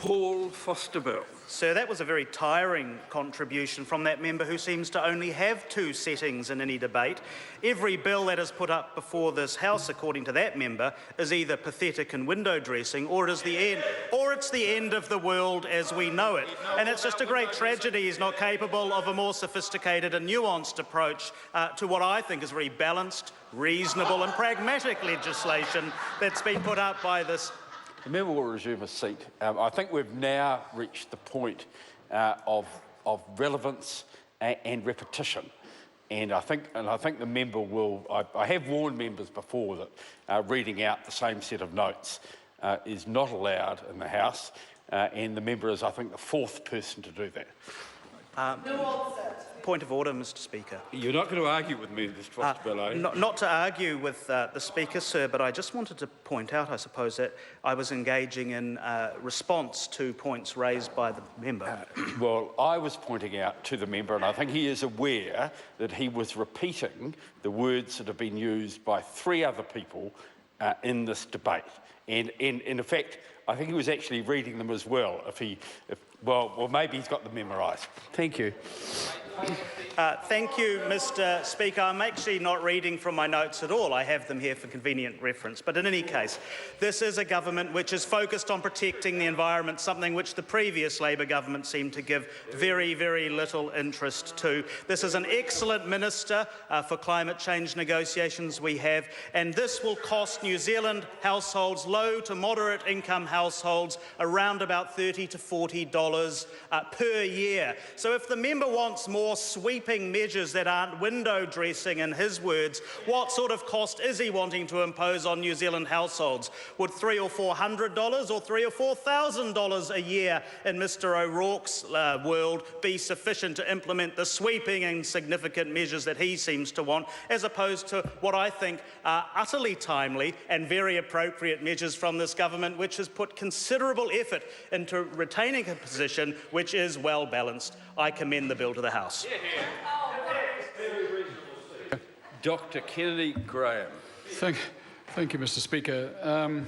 Paul Foster-Bell. Sir, that was a very tiring contribution from that member who seems to only have two settings in any debate. Every bill that is put up before this House, according to that member, is either pathetic and window dressing, or it's the end of the world as we know it. And it's just a great tragedy he's not capable of a more sophisticated and nuanced approach to what I think is very balanced, reasonable and pragmatic legislation that's been put up by this. The member will resume a seat. I think we've now reached the point of relevance and repetition, and I think the member will. I have warned members before that reading out the same set of notes is not allowed in the House, and the member is, I think, the fourth person to do that. Point of order, Mr. Speaker. You're not going to argue with me, Mr. Foster-Bell, are you? Not to argue with the Speaker, sir, but I just wanted to point out, I suppose, that I was engaging in response to points raised by the member. Well, I was pointing out to the member, and I think he is aware that he was repeating the words that have been used by three other people in this debate. And in fact, I think he was actually reading them as well. Well, maybe he's got them memorised. Thank you. Thank you, Mr. Speaker. I'm actually not reading from my notes at all. I have them here for convenient reference. But in any case, this is a government which is focused on protecting the environment, something which the previous Labor government seemed to give very, very little interest to. This is an excellent minister for climate change negotiations we have, and this will cost New Zealand households, low to moderate income households, around about $30 to $40 per year. So if the member wants more sweeping measures that aren't window dressing, in his words, what sort of cost is he wanting to impose on New Zealand households? Would $300 or $400 or $3,000 or $4,000 a year in Mr. O'Rourke's world be sufficient to implement the sweeping and significant measures that he seems to want, as opposed to what I think are utterly timely and very appropriate measures from this government, which has put considerable effort into retaining a position which is well balanced? I commend the bill to the House. Dr. Kennedy Graham. Thank you, Mr. Speaker.